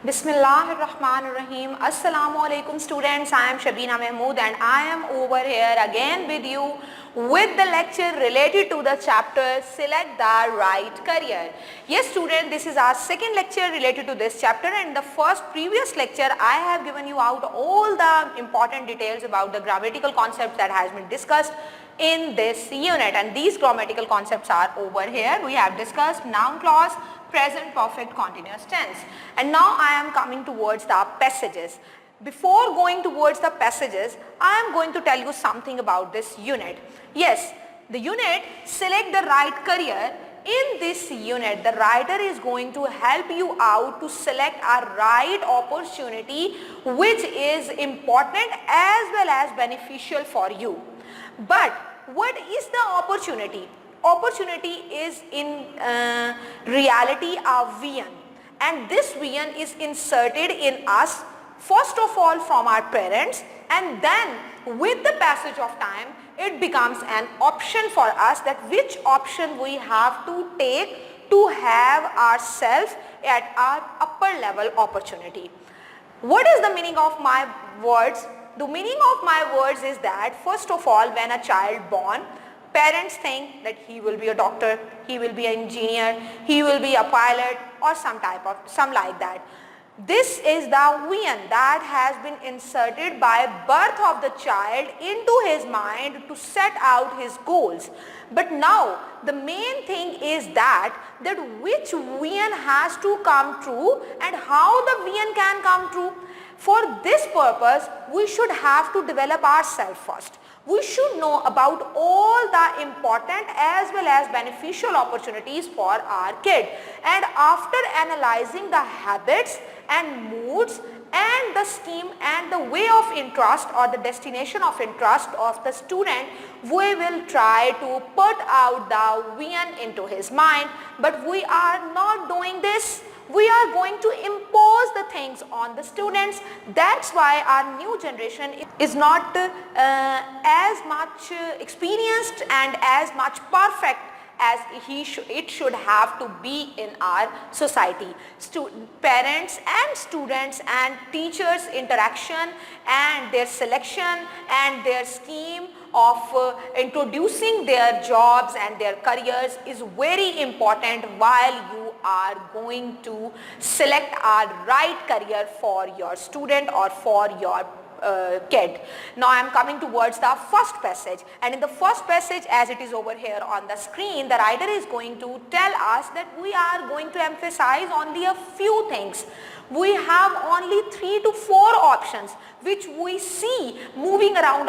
Bismillahirrahmanirrahim. Assalamu alaikum students. I am Shabina Mahmood and I am over here again with you with the lecture related to the chapter Select the Right Career. Yes student, this is our second lecture related to this chapter, and in the previous lecture I have given you out all the important details about the grammatical concepts that has been discussed in this unit, and these grammatical concepts are over here. We have discussed noun clause, present perfect continuous tense, and now I am coming towards the passages. Before going towards the passages, I am going to tell you something about this unit. Yes, the unit Select the Right Career. In this unit, the writer is going to help you out to select a right opportunity which is important as well as beneficial for you. But what is the opportunity? Opportunity is in reality a vision, and this vision is inserted in us first of all from our parents, and then with the passage of time it becomes an option for us that which option we have to take to have ourselves at our upper level opportunity. What is the meaning of my words? The meaning of my words is that first of all, when a child born, parents think that he will be a doctor, he will be an engineer, he will be a pilot or some like that. This is the vision that has been inserted by birth of the child into his mind to set out his goals. But now the main thing is that which vision has to come true and how the vision can come true. For this purpose, we should have to develop ourselves first. We should know about all the important as well as beneficial opportunities for our kid. And after analyzing the habits and moods and the scheme and the way of interest or the destination of interest of the student, we will try to put out the vision into his mind. But we are not doing this. We are going to impose the things on the students. That's why our new generation is not as much experienced and as much perfect as it should have to be in our society. Parents and students and teachers interaction and their selection and their scheme of introducing their jobs and their careers is very important while you are going to select a right career for your student or for your kid. Now I am coming towards the first passage, and in the first passage, as it is over here on the screen, the writer is going to tell us that we are going to emphasize only a few things. We have only 3 to 4 options which we see moving around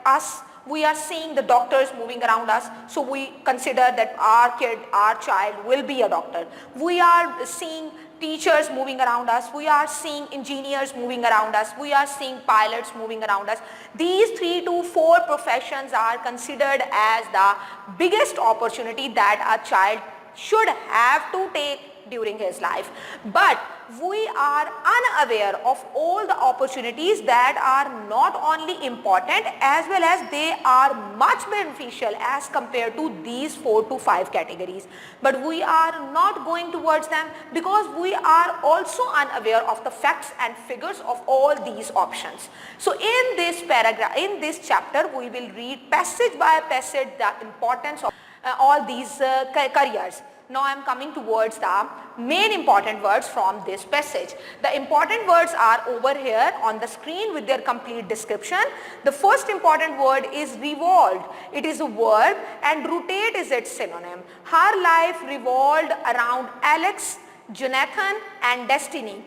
us. We are seeing the doctors moving around us, so we consider that our child will be a doctor. We are seeing teachers moving around us, we are seeing engineers moving around us, we are seeing pilots moving around us. These 3 to 4 professions are considered as the biggest opportunity that a child should have to take during his life. But we are unaware of all the opportunities that are not only important as well as they are much beneficial as compared to these 4 to 5 categories. But we are not going towards them because we are also unaware of the facts and figures of all these options. So in this paragraph, in this chapter, we will read passage by passage the importance of all these careers. Now I am coming towards the main important words from this passage. The important words are over here on the screen with their complete description. The first important word is revolved. It is a verb, and rotate is its synonym. Her life revolved around Alex, Jonathan and Destiny.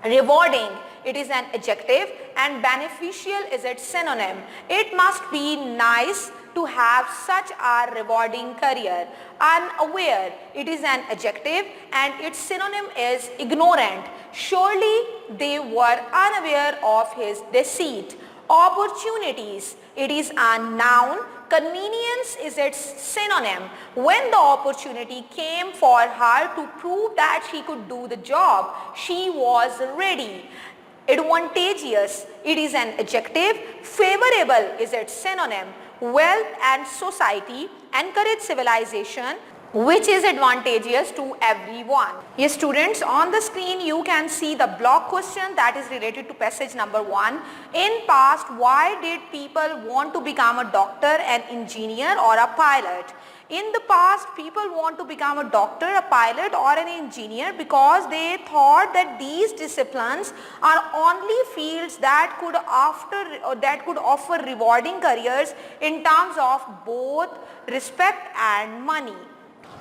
Rewarding, it is an adjective, and beneficial is its synonym. It must be nice to have such a rewarding career. Unaware, it is an adjective and its synonym is ignorant. Surely they were unaware of his deceit. Opportunities, it is a noun. Convenience is its synonym. When the opportunity came for her to prove that she could do the job, she was ready. Advantageous, it is an adjective. Favorable is its synonym. Wealth and society encourage civilization. which is advantageous to everyone. Yes students, on the screen you can see the block question that is related to passage number 1. In past, why did people want to become a doctor, an engineer or a pilot? In the past, people want to become a doctor, a pilot or an engineer because they thought that these disciplines are only fields that could offer rewarding careers in terms of both respect and money.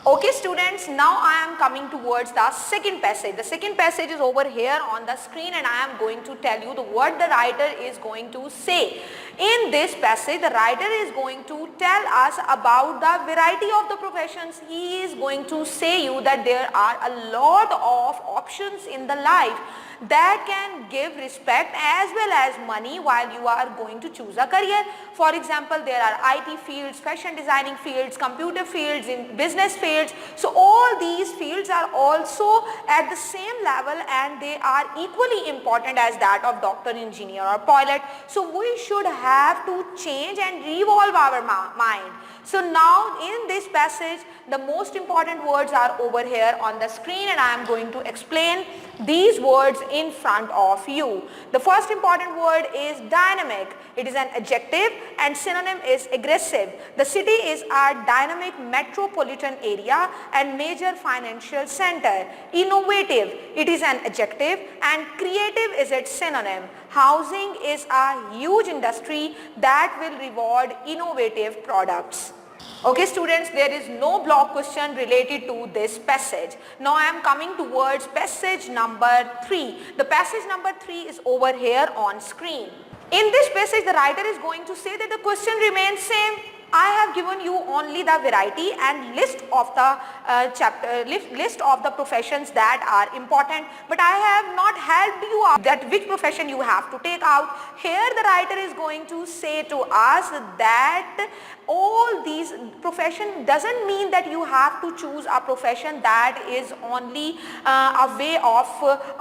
Okay students, now I am coming towards the second passage. The second passage is over here on the screen and I am going to tell you what the writer is going to say. In this passage, the writer is going to tell us about the variety of the professions. He is going to say you that there are a lot of options in the life that can give respect as well as money while you are going to choose a career. For example, there are IT fields, fashion designing fields, computer fields, in business fields. So all these fields are also at the same level and they are equally important as that of doctor, engineer or pilot. So we should have to change and revolve our mind. So now in this passage, the most important words are over here on the screen and I am going to explain these words in front of you. The first important word is dynamic. It is an adjective and synonym is aggressive. The city is a dynamic metropolitan area and major financial center. Innovative, it is an adjective and creative is its synonym. Housing is a huge industry that will reward innovative products. Okay students, there is no block question related to this passage. Now I am coming towards passage number 3. The passage number 3 is over here on screen. In this passage, the writer is going to say that the question remains same. I have given you only the variety and list of the professions that are important, but I have not helped you out that which profession you have to take out. Here the writer is going to say to us that all these profession doesn't mean that you have to choose a profession that is only a way of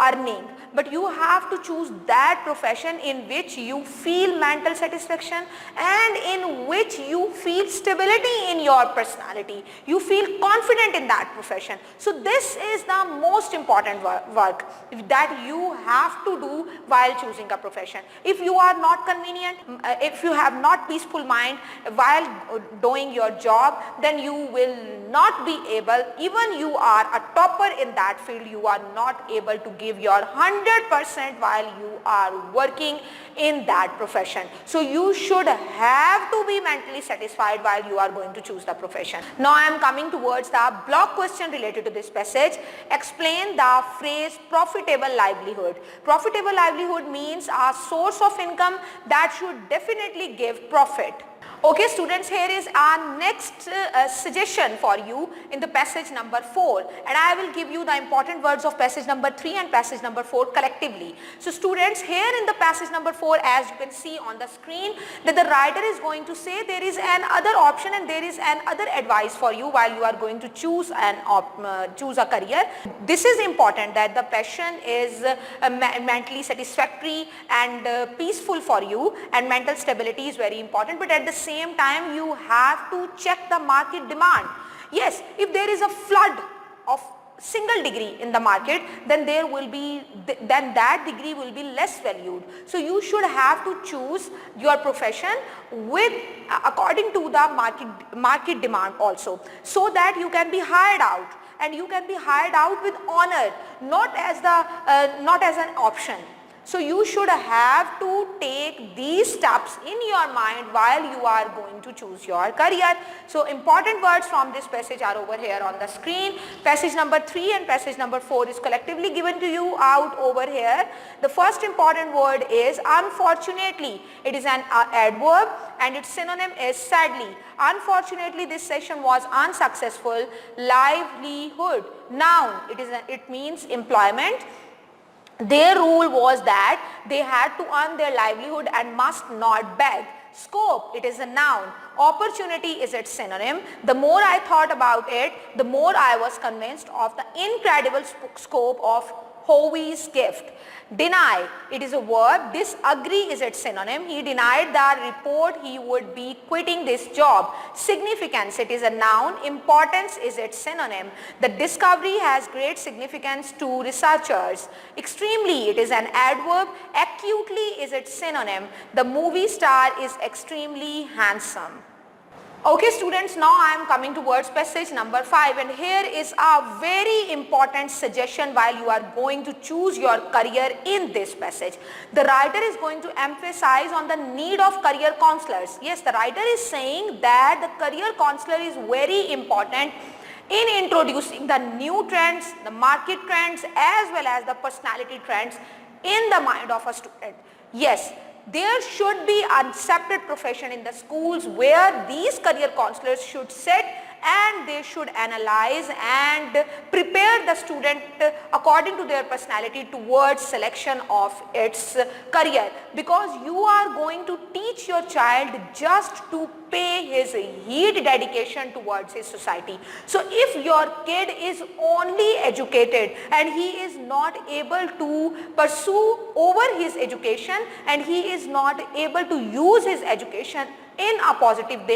earning, but you have to choose that profession in which you feel mental satisfaction and in which you feel stability in your personality. You feel confident in that profession. So this is the most important work that you have to do while choosing a profession. If you are not convenient, if you have not peaceful mind while doing your job, then you will not be able, even you are a topper in that field, you are not able to give your 100% while you are working in that profession. So you should have to be mentally satisfied while you are going to choose the profession. Now I am coming towards the block question related to this passage. Explain the phrase profitable livelihood. Profitable livelihood means a source of income that should definitely give profit. Okay students, here is our next suggestion for you in the passage number 4, and I will give you the important words of passage number 3 and passage number 4 collectively. So students, here in the passage number 4, as you can see on the screen, that the writer is going to say there is an other option and there is an other advice for you while you are going to choose a career. This is important that the passion is mentally satisfactory and peaceful for you, and mental stability is very important, but at the same time you have to check the market demand. Yes, if there is a flood of single degree in the market, then that degree will be less valued. So you should have to choose your profession with according to the market demand also, so that you can be hired out, and you can be hired out with honor, not as an option. So you should have to take these steps in your mind while you are going to choose your career. So important words from this passage are over here on the screen. Passage number 3 and passage number 4 is collectively given to you out over here. The first important word is unfortunately. It is an adverb and its synonym is sadly. Unfortunately, this session was unsuccessful. Livelihood. Noun. It means employment. Their rule was that they had to earn their livelihood and must not beg. Scope, it is a noun. Opportunity is its synonym. The more I thought about it, the more I was convinced of the incredible scope of Howie's gift. Deny, it is a verb. Disagree is its synonym. He denied the report he would be quitting this job. Significance, it is a noun. Importance is its synonym. The discovery has great significance to researchers. Extremely, it is an adverb. Acutely is its synonym. The movie star is extremely handsome. Okay students, now I am coming towards passage number 5, and here is a very important suggestion while you are going to choose your career in this passage. The writer is going to emphasize on the need of career counselors. Yes, the writer is saying that the career counselor is very important in introducing the new trends, the market trends as well as the personality trends in the mind of a student. Yes, there should be a separate profession in the schools where these career counselors should sit and they should analyze and prepare the student according to their personality towards selection of its career, because you are going to teach your child just to pay his heed dedication towards his society. So if your kid is only educated and he is not able to pursue over his education and he is not able to use his education in a positive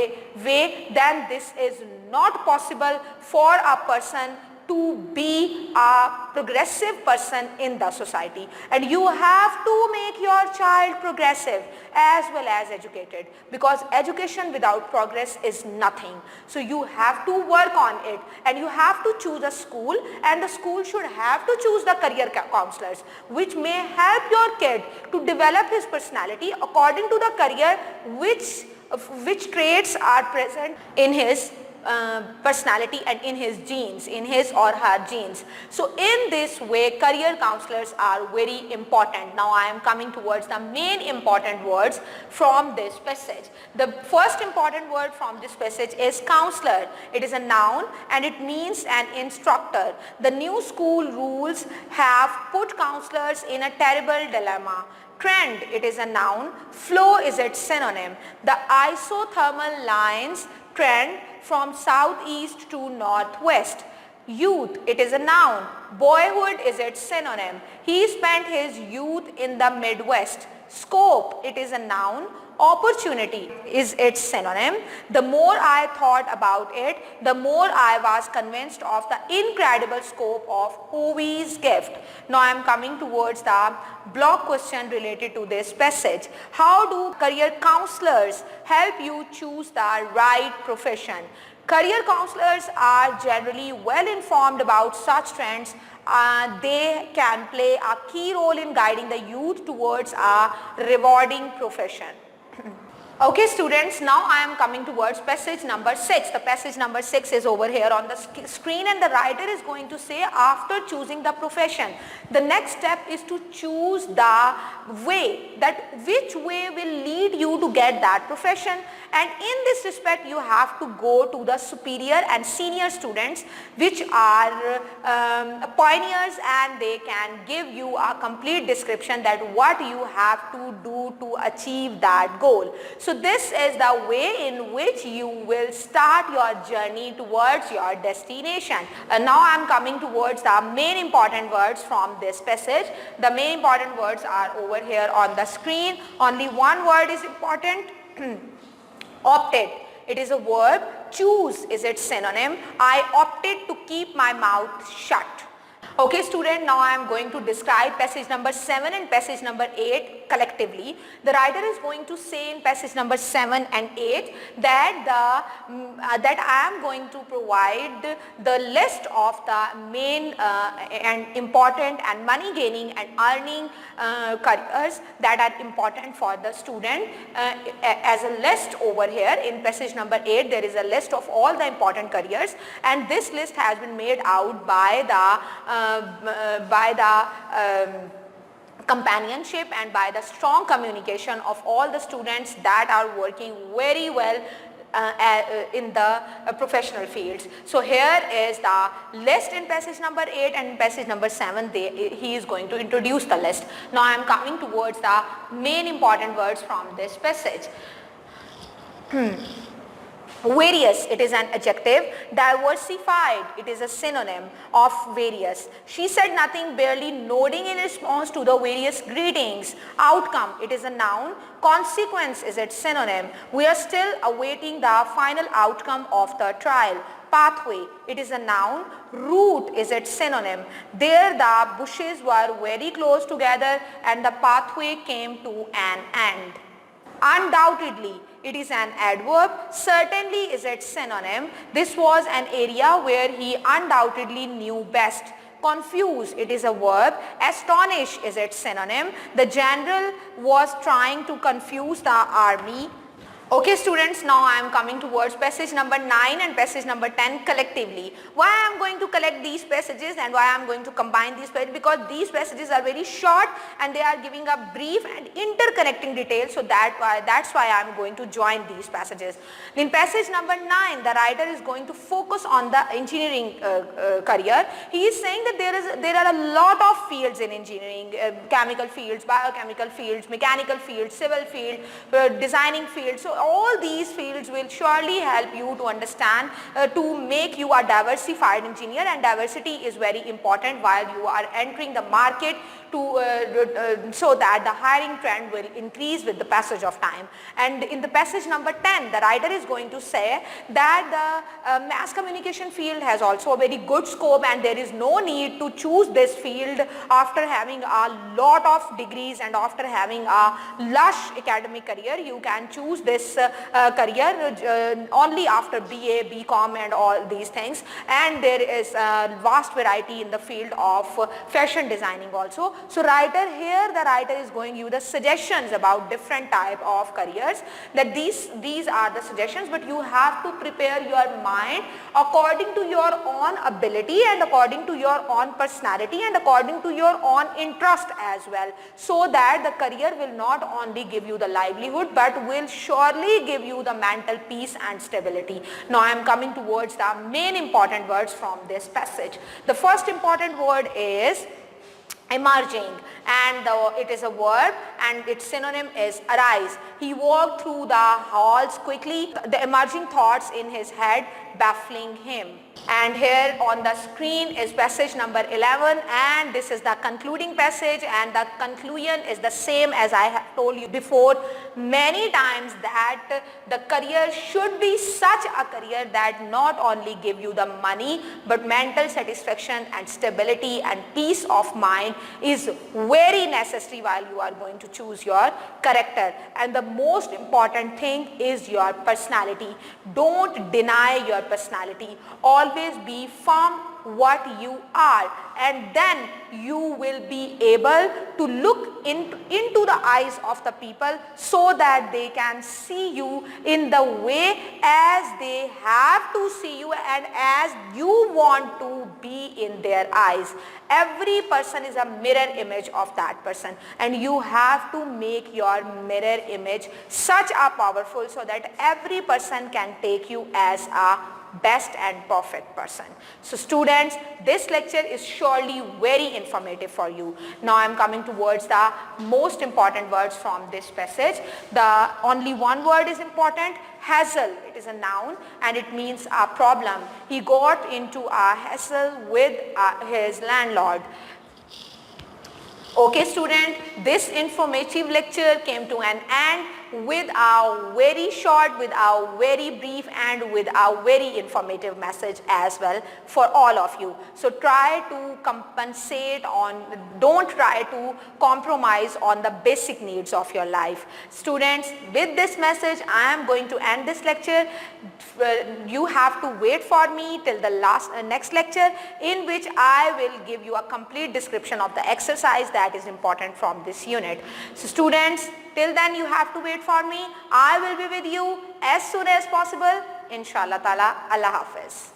way, then this is not possible for a person to be a progressive person in the society. And you have to make your child progressive as well as educated, because education without progress is nothing. So you have to work on it, and you have to choose a school, and the school should have to choose the career counselors which may help your kid to develop his personality according to the career which traits are present in his personality and in his genes, in his or her genes. So in this way, career counselors are very important. Now I am coming towards the main important words from this passage. The first important word from this passage is counselor. It is a noun and it means an instructor. The new school rules have put counselors in a terrible dilemma. Trend, it is a noun. Flow is its synonym. The isothermal lines trend from southeast to northwest. Youth, it is a noun. Boyhood is its synonym. He spent his youth in the Midwest. Scope, it is a noun. Opportunity is its synonym. The more I thought about it, the more I was convinced of the incredible scope of Howie's gift. Now I am coming towards the block question related to this passage. How do career counselors help you choose the right profession? Career counselors are generally well informed about such trends. They can play a key role in guiding the youth towards a rewarding profession. Okay students, now I am coming towards passage number 6. The passage number 6 is over here on the screen, and the writer is going to say, after choosing the profession, the next step is to choose the way, that which way will lead you to get that profession. And in this respect, you have to go to the superior and senior students which are pioneers, and they can give you a complete description that what you have to do to achieve that goal. So this is the way in which you will start your journey towards your destination. Now I am coming towards the main important words from this passage. The main important words are over here on the screen. Only one word is important. Opted, it is a verb. Choose is its synonym. I opted to keep my mouth shut. Okay student, now I am going to describe passage number 7 and passage number 8 collectively. The writer is going to say in passage number 7 and 8 that I am going to provide the list of the main and important and money gaining and earning careers that are important for the student as a list over here. In passage number 8 there is a list of all the important careers, and this list has been made out by the companionship and by the strong communication of all the students that are working very well in the professional fields. So here is the list in passage number 8, and in passage number 7 he is going to introduce the list. Now I am coming towards the main important words from this passage. Various, it is an adjective. Diversified, it is a synonym of various. She said nothing, barely nodding in response to the various greetings. Outcome, it is a noun. Consequence is its synonym. We are still awaiting the final outcome of the trial. Pathway, it is a noun. Route is its synonym. There the bushes were very close together and the pathway came to an end. Undoubtedly, it is an adverb. Certainly is its synonym. This was an area where he undoubtedly knew best. Confuse, it is a verb. Astonish is its synonym. The general was trying to confuse the army. Okay students, now I am coming towards passage number 9 and passage number 10 collectively. Why I am going to collect these passages and why I am going to combine these passages? Because these passages are very short and they are giving a brief and interconnecting details, so that's why I am going to join these passages. In passage number 9, the writer is going to focus on the engineering career. He is saying that there are a lot of fields in engineering, chemical fields, biochemical fields, mechanical fields, civil field, designing fields. So all these fields will surely help you to understand, to make you a diversified engineer, and diversity is very important while you are entering the market so that the hiring trend will increase with the passage of time. And in the passage number 10, the writer is going to say that the mass communication field has also a very good scope and there is no need to choose this field after having a lot of degrees and after having a lush academic career. You can choose this career only after BA, BCom and all these things, and there is a vast variety in the field of fashion designing also. So the writer is going to give the suggestions about different type of careers, that these are the suggestions, but you have to prepare your mind according to your own ability and according to your own personality and according to your own interest as well, so that the career will not only give you the livelihood but will surely give you the mental peace and stability. Now I am coming towards the main important words from this passage. The first important word is emerging, and it is a verb and its synonym is arise. He walked through the halls quickly, the emerging thoughts in his head baffling him. And here on the screen is passage number 11, and this is the concluding passage, and the conclusion is the same as I have told you before many times, that the career should be such a career that not only give you the money but mental satisfaction and stability and peace of mind is very necessary while you are going to choose your character. And the most important thing is your personality. Don't deny your personality. Always be firm what you are, and then you will be able to look into the eyes of the people so that they can see you in the way as they have to see you and as you want to be in their eyes. Every person is a mirror image of that person, and you have to make your mirror image such a powerful so that every person can take you as a best and perfect person. So students, this lecture is surely very informative for you. Now I am coming towards the most important words from this passage. The only one word is important, hassle. It is a noun and it means a problem. He got into a hassle with his landlord. Okay student, this informative lecture came to an end with a very short, with a very brief and with a very informative message as well for all of you. So try to compensate on, don't try to compromise on the basic needs of your life. Students, with this message I am going to end this lecture. You have to wait for me till the next lecture, in which I will give you a complete description of the exercise that is important from this unit. So students, till then you have to wait for me. I will be with you as soon as possible. Inshallah ta'ala. Allah Hafiz.